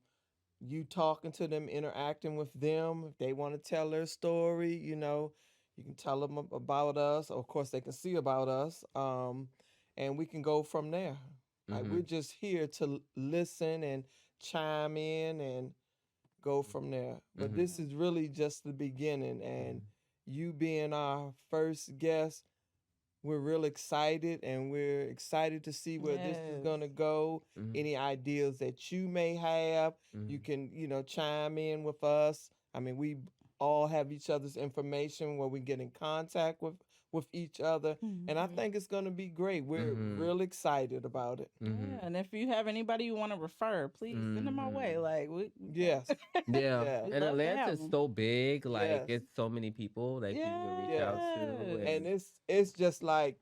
you talking to them, interacting with them. If they want to tell their story, you can tell them about us. Of course, they can see about us, and we can go from there. Like we're just here to listen and chime in and go from there. But this is really just the beginning, and you being our first guest, we're real excited, and we're excited to see where this is going to go. Any ideas that you may have, you can, chime in with us. I mean, we all have each other's information where we get in contact with each other. And I think it's going to be great. We're real excited about it. Yeah, and if you have anybody you want to refer, please send them our way. Like, Yes. Yeah. Yeah. And love to Atlanta's have 'em. so big. Like, Yes. it's so many people that people can reach out to. And it's just like,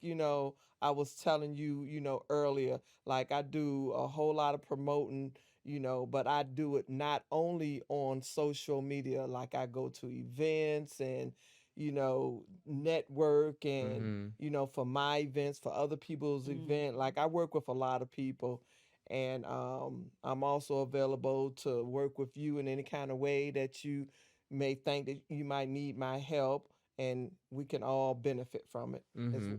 I was telling you, earlier, like I do a whole lot of promoting, but I do it not only on social media, like I go to events and, network and, for my events, for other people's event. Like I work with a lot of people, and I'm also available to work with you in any kind of way that you may think that you might need my help, and we can all benefit from it,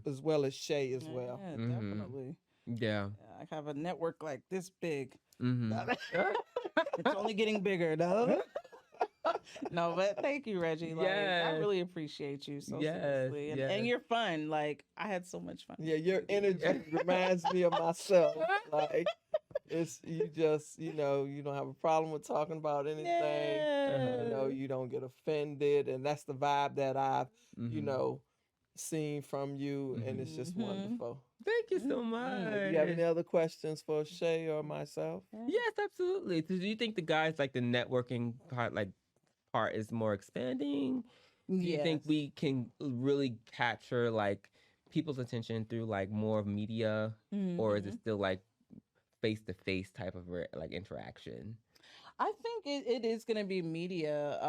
as well as Shay as well. Yeah, definitely. Yeah. I have a network like this big. Mm-hmm. It's only getting bigger, though. No, but thank you, Reggie. Like, I really appreciate you so seriously. And you're fun. Like, I had so much fun. Yeah, your energy reminds me of myself. Like, it's you just, you don't have a problem with talking about anything. Yeah. You don't get offended, and that's the vibe that I've, seen from you, and it's just wonderful. Thank you so much. Do you have any other questions for Shay or myself? Yes, absolutely. So do you think the guys like the networking part is more expanding? Do you think we can really capture like people's attention through like more of media, or is it still like face to face type of like interaction? I think it is going to be media.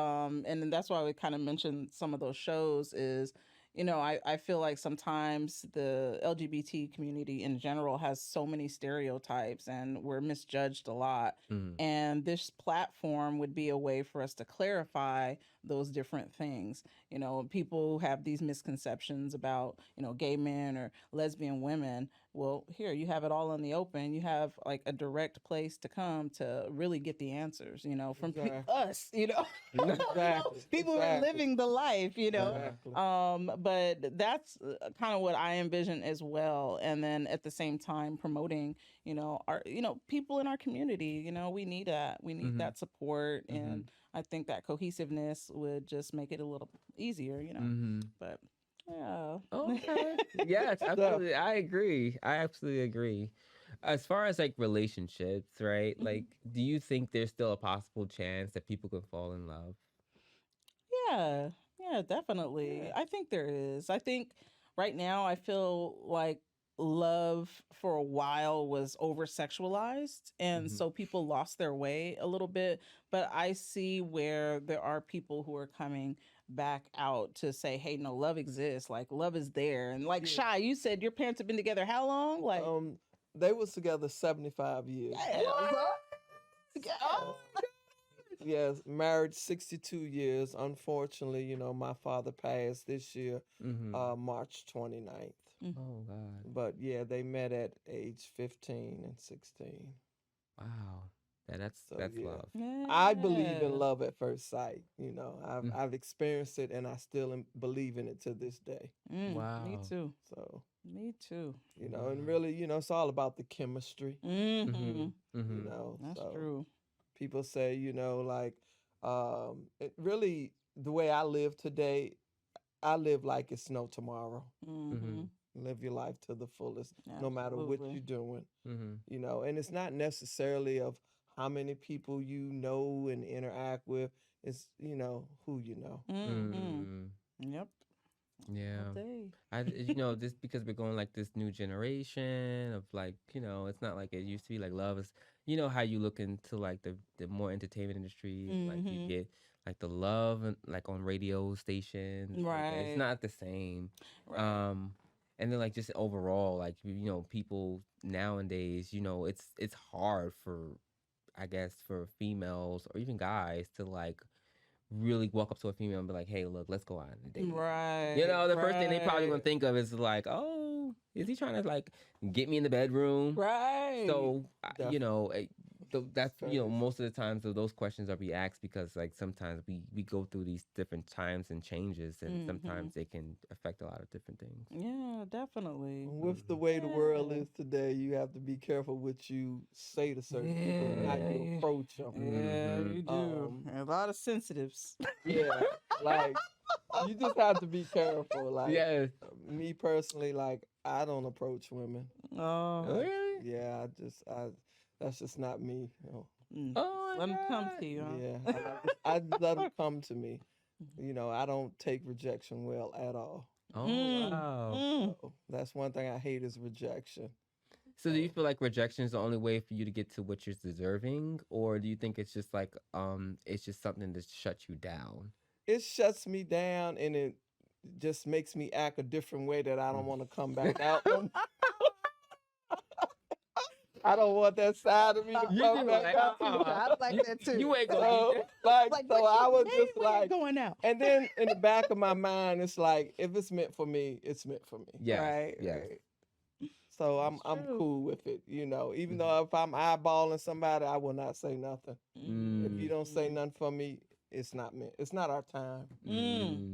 And that's why we kind of mentioned some of those shows is, I feel like sometimes the LGBT community in general has so many stereotypes and we're misjudged a lot. And this platform would be a way for us to clarify those different things. People have these misconceptions about, gay men or lesbian women. Well, here you have it all in the open. You have like a direct place to come to really get the answers, from us, Exactly. people who are living the life, Exactly. But that's kind of what I envision as well. And then at the same time promoting, our, people in our community, we need that. We need that support. And I think that cohesiveness would just make it a little easier, but yeah. Okay. Yes, absolutely. I agree. I absolutely agree. As far as like relationships, right? Like, do you think there's still a possible chance that people could fall in love? Yeah. Yeah, definitely. Yeah. I think there is. I think right now I feel like love for a while was over sexualized and so people lost their way a little bit, but I see where there are people who are coming back out to say, hey, no, love exists, like love is there. And like Shy, you said your parents have been together how long? Like They was together 75 years. Yes, married 62 years. Unfortunately, my father passed this year, March 29th. Oh God. But yeah, they met at age 15 and 16. Wow. That's yeah. love. I believe in love at first sight. I've experienced it, and I still believe in it to this day. Wow. Me too. So Me too. and really, it's all about the chemistry. That's so true. People say, like, it really, the way I live today, I live like it's no tomorrow. Live your life to the fullest, no matter what you're doing. And it's not necessarily of how many people you know and interact with. It's, who you know. Yep. Yeah. All day. Just because we're going like this new generation of like, it's not like it used to be like love is, how you look into like the more entertainment industry, and, like you Mm-hmm. get like the love and like on radio stations, like it's Right. not the same. Right. And then like just overall, like people nowadays, it's hard for, I guess, for females or even guys to like really walk up to a female and be like, "Hey, look, let's go out on a date." Right. The first thing they probably gonna Right. think of is like, "Oh, is he trying to like get me in the bedroom?" Right. So, that's Fair. most of the times those questions are be asked because like sometimes we go through these different times and changes, and sometimes they can affect a lot of different things. Yeah, definitely. With the way the world Yeah. is today, you have to be careful what you say to certain people and how you Yeah. approach them. Yeah, Mhm. you do. A lot of sensitives. Yeah, like you just have to be careful. Like Yes. me personally, like I don't approach women. Oh. Really? Yeah, that's just not me. Mm. Oh my Let them come God. to you. Huh? Yeah, I just let them come to me. I don't take rejection well at all. Oh Mm. wow. Mm. So that's one thing I hate is rejection. So do you feel like rejection is the only way for you to get to what you're deserving, or do you think it's just like it's just something that shuts you down? It shuts me down and it just makes me act a different way that I don't want to come back out. I don't want that side of me to You come do back like, out. I like that too. You ain't gonna So, get so I was just we ain't like, going out. and then in the back of my mind, it's like, if it's meant for me, it's meant for me. Yes. Right. Yes. Right. So That's I'm true. cool with it, even though if I'm eyeballing somebody, I will not say nothing. If you don't say nothing for me, it's not meant. It's not our time.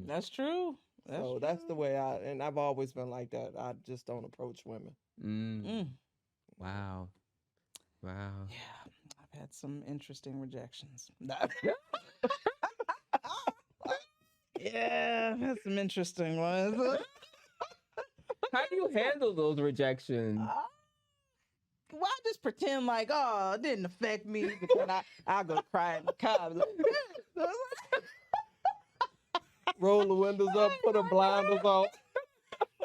That's true. That's the way and I've always been like that. I just don't approach women. Wow. Wow. Yeah, I've had some interesting rejections. Yeah, I've had some interesting ones. How do you handle those rejections? Well, I just pretend like, oh, it didn't affect me, but then I'll go cry in the car. Roll the windows up, put the blinders on.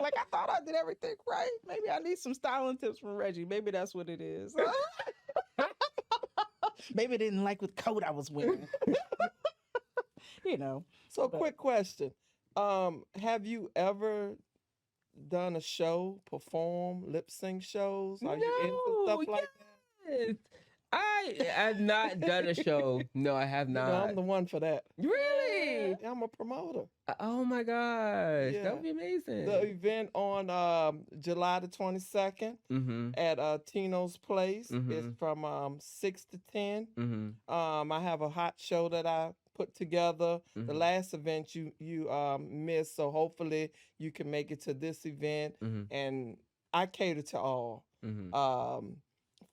Like, I thought I did everything right. Maybe I need some styling tips from Reggie. Maybe that's what it is. Maybe they didn't like what coat I was wearing. So, quick question. Have you ever done a show, perform, lip sync shows? Are you into stuff like that? Yes. I have not done a show. No, I have not. I'm the one for that. Really? Yeah, I'm a promoter. Oh my gosh. Yeah. That would be amazing. The event on July the 22nd at Tino's Place is from 6 to 10. I have a hot show that I put together. The last event you missed, so hopefully you can make it to this event. And I cater to all.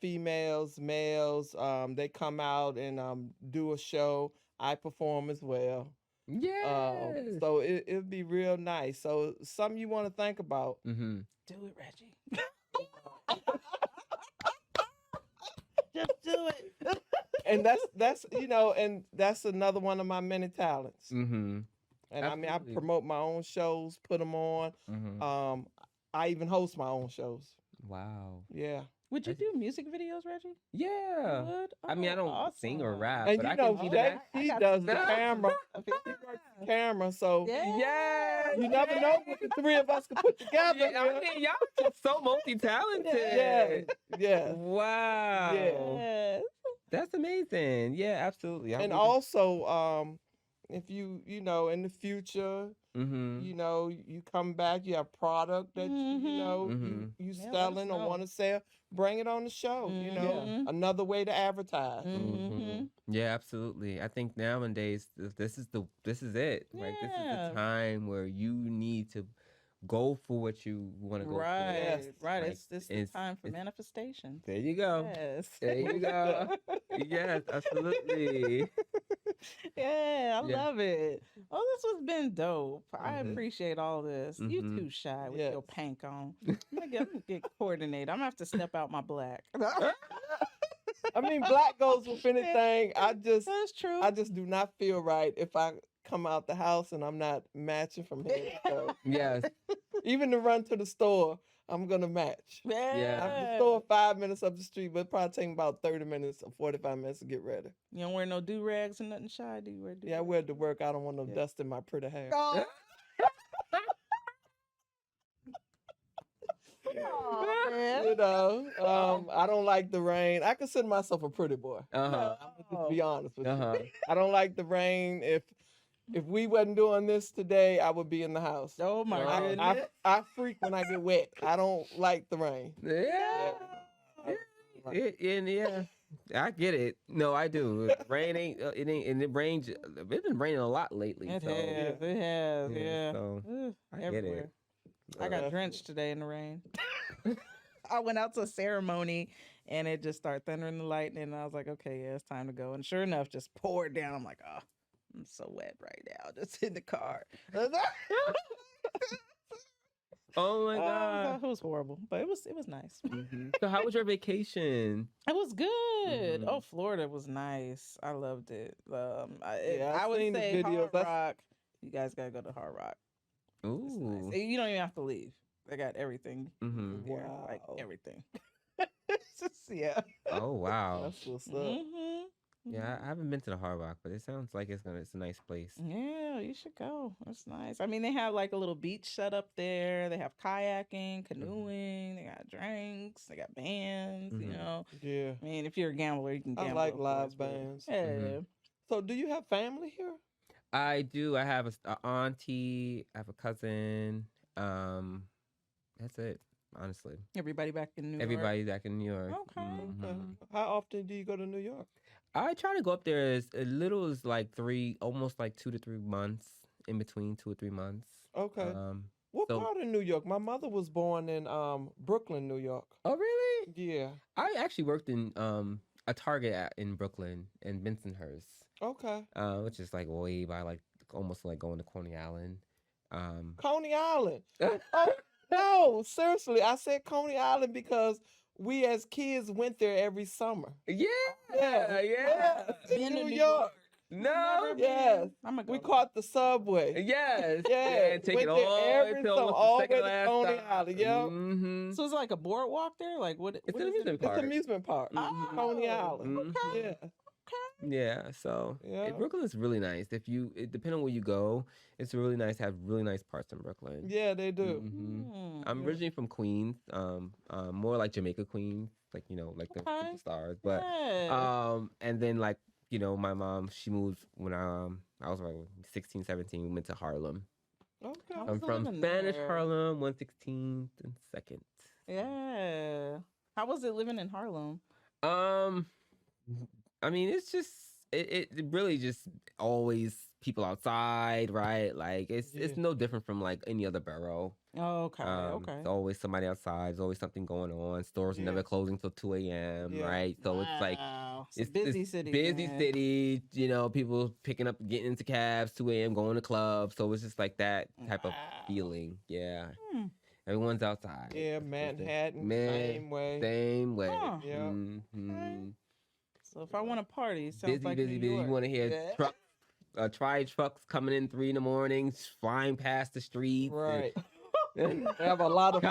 Females, males, they come out and do a show. I perform as well. Yes. So it'll be real nice. So something you want to think about. Do it, Reggie. Just do it. And that's another one of my many talents. And Absolutely. I promote my own shows, put them on. I even host my own shows. Wow. Yeah. Would you do music videos, Reggie? Yeah. Would? I mean, I don't awesome. sing or rap, And but I you can know, see that. she I got does the some- camera. She works the camera, so Yeah. you never know what the three of us can put together. Yeah, I mean, y'all just so multi-talented. Yeah. Wow. Yes. That's amazing. Yeah, absolutely. And also, if you in the future, you come back, you have product that you Yeah, let us selling or know. want to sell, bring it on the show. Another way to advertise. Yeah, absolutely. I think nowadays this is it. Like this is Yeah. the time where you need to go for what you want to go Right. for. Yes. Right. Like, It's the time for manifestation. There you go. Yes. There you go. Yes, absolutely. Yeah, I Yeah. love it. Oh, this has been dope. I appreciate all this. You too, Shy, with your Yes. pank on. I'm gonna get coordinated. I'm gonna have to step out my black. I mean, black goes with anything. That's true. I just do not feel right if I come out the house and I'm not matching from head to toe. Yes. Even to run to the store, I'm gonna match. The store 5 minutes up the street, but it probably take me about 30 minutes or 45 minutes to get ready. You don't wear no do-rags or nothing, Shy? Do you wear do-rags? Yeah, I wear it to work. I don't want no dust in my pretty hair. Oh. Aw, man. You know, I don't like the rain. I consider myself a pretty boy. Uh-huh. I'm gonna just be honest with Uh-huh. you. I don't like the rain. If we wasn't doing this today, I would be in the house. Oh my Right. goodness. I freak when I get wet. I don't like the rain. Yeah. Yeah. I get it. No, I do. Rain ain't. And it rains. It's been raining a lot lately. It so, has. It has. Yeah. So Ugh, I get everywhere. it. I got drenched today in the rain. I went out to a ceremony and it just started thundering and lightning. And I was like, okay, yeah, it's time to go. And sure enough, just poured down. I'm like, oh, I'm so wet right now. Just in the car. Oh my God. It was horrible, but it was nice. So how was your vacation? It was good. Mhm. Oh, Florida was nice. I loved it. Yeah, I I've would seen the say videos. Hard Rock. You guys gotta go to Hard Rock. It's Ooh. nice. You don't even have to leave. They got everything. Mm-hmm. There, like Wow. everything. It's just, yeah. Oh wow. That's what's up. Mhm. Yeah, I haven't been to the Hard Rock, but it sounds like it's a nice place. Yeah, you should go. It's nice. I mean, they have like a little beach set up there. They have kayaking, canoeing. They got drinks. They got bands. You Mhm. know, Yeah. I mean, if you're a gambler, you can I gamble. like of live course, but- bands. Yeah. So, do you have family here? I do. I have a auntie. I have a cousin. That's it. Honestly, Everybody back in New York. everybody back in New York. Okay. Mhm. How often do you go to New York? I try to go up there as little as like almost like 2 to 3 months, in between 2 or 3 months. Okay. Um, What so- part of New York? My mother was born in Brooklyn, New York. oh really? Yeah. I actually worked in a Target in Brooklyn in Bensonhurst, Okay. which is like way by like almost like going to Coney Island. Coney Island. Oh no, seriously, I said Coney Island because we as kids went there every summer. Yeah, Yeah, yeah. In New York. No, Yes. I'm gonna go. We caught the subway. yes, Yeah, take went it there all every until summer, almost all the second the way to last Coney stop. Island, yeah. Mhm. So it's like a boardwalk there. Like what? It's what an is amusement it? It's park. an amusement park. Mhm. Coney Island. Mhm. Yeah. Yeah, so Yeah. Brooklyn is really nice. Depending on where you go, it's really nice to have really nice parts in Brooklyn. Yeah, they do. Mhm. I'm Yeah. originally from Queens, more like Jamaica Queens, like like the Okay. superstars. But Yeah. and then like my mom, she moved when I was like 16, 17. We went to Harlem. Okay. How I'm was it from living Spanish there? Harlem, 116th and Second. Yeah. How was it living in Harlem? I mean, it's just it really just always people outside, right? Like it's Yeah. no different from like any other borough. Oh, okay. Okay. There's always somebody outside. There's always something going on. Stores are Yeah. never closing till 2 a.m. Yeah. Right? So it's like Wow. it's busy city. busy man. city. People picking up, getting into cabs, 2 a.m. going to clubs. So it's just like that type of Wow. feeling. Yeah, Hmm. everyone's outside. Yeah, It's just Manhattan, Man- same way. Same way. Huh. Yeah. Mhm. So if I want to party, sounds Busy, like busy, New busy. York. You want to hear Yeah. trucks, trucks coming in 3 a.m, flying past the streets. Right. and- They have a lot of fire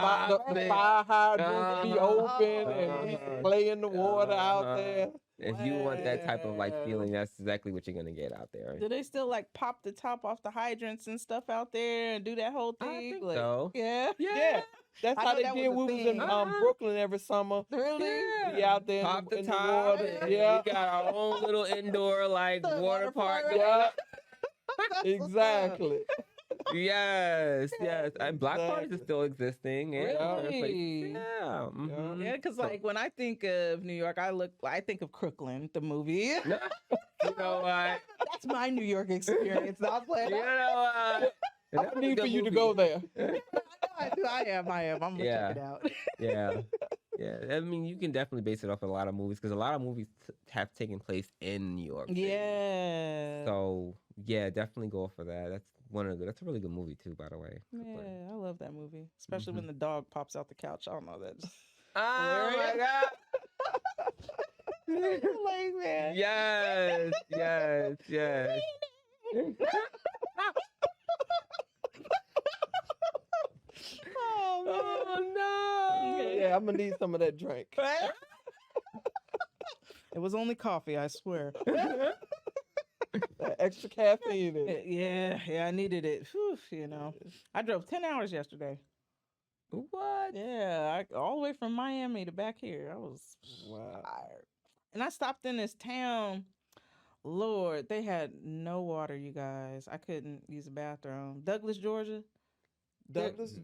hydrants be Uh-huh. open and Uh-huh. play in the water out Uh-huh. there. if you want that type of like Wow. feeling, that's exactly what you're gonna get out there. Do they still like pop the top off the hydrants and stuff out there and do that whole thing? I think Like, so. Yeah. Yeah. That's I how know they that did. was a We was in thing. Uh-huh. Brooklyn every summer. Really? Be out there Pop the in the top. water. Yeah. We got our own little indoor like The water water park. park. going Yeah. That's what's up. Exactly. Yes, yes. And black parties are Exactly. still existing. Yeah, certain places. Really? Yeah. mhm. Yeah, because So- like when I think of New York, I think of Crooklyn, the movie. You know what? That's my New York experience. Not playing. You know what? I That's a need good for you to movie. go there. I am. I'm gonna Yeah. check it out. Yeah. Yeah. I mean, you can definitely base it off a lot of movies because a lot of movies have taken place in New York City. Yeah. So yeah, definitely go for that. That's a really good movie too, by the way. Crooklyn. Yeah, I love that movie, especially Mhm. when the dog pops out the couch. I don't know that. Oh my god. Like, man. Yes, yes, yes. I'm gonna need some of that drink. It was only coffee, I swear. That extra caffeine in it. Yeah, I needed it. Whew, you know, I drove 10 hours yesterday. What? Yeah, all the way from Miami to back here. I was Wow. tired. And I stopped in this town. Lord, they had no water, you guys. I couldn't use the bathroom. Douglas, Georgia. Douglas.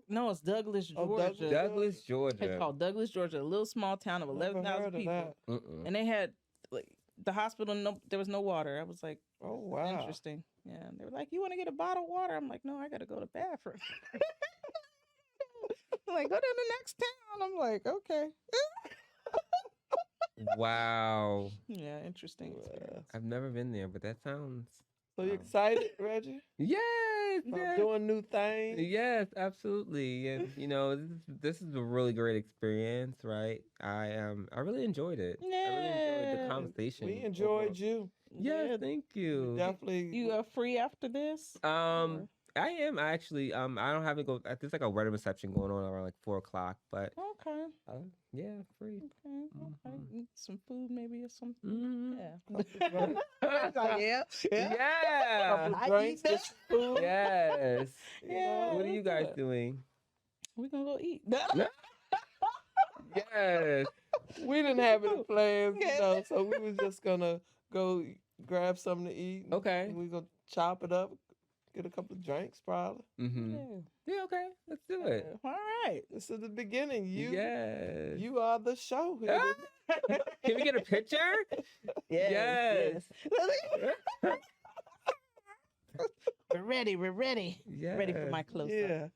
No, it's Douglas, Oh, Georgia. Douglas, It's Georgia. called Douglas, Georgia, a little small town of Never 11,000 heard of people. that. And they had like the hospital. No, there was no water. I was like, Oh wow. interesting. Yeah, and they were like, "You want to get a bottle of water?" I'm like, "No, I got to go to the bathroom." I'm like, go to the next town. I'm like, okay. Wow. Yeah, interesting experience. I've never been there, but that sounds. So you excited, Reggie? Yes, About yes. doing new things? Yes, absolutely. And this is a really great experience, right? I really enjoyed it. I really enjoyed the Yeah. conversation. We enjoyed you. Yes, Yeah. thank you. Definitely. You are free after this? I am actually. I don't have to go. There's like a wedding reception going on around like 4 o'clock, but Okay. yeah, free. Okay. Eat some food maybe or something. Mhm. Yeah. Yeah. Couple drinks, get some food. Yes. Yeah, What are you guys that. doing? We're gonna go eat. Yes. We didn't have any plans, so we was just gonna go grab something to eat. Okay. And we gonna chop it up, get a couple of drinks probably. Mm-hmm. Yeah. Okay. Let's do it. All right. This is the beginning. Yes. You are the show here. Can we get a picture? Yes. We're ready. We're ready. Yes. Ready for my close up. Yeah.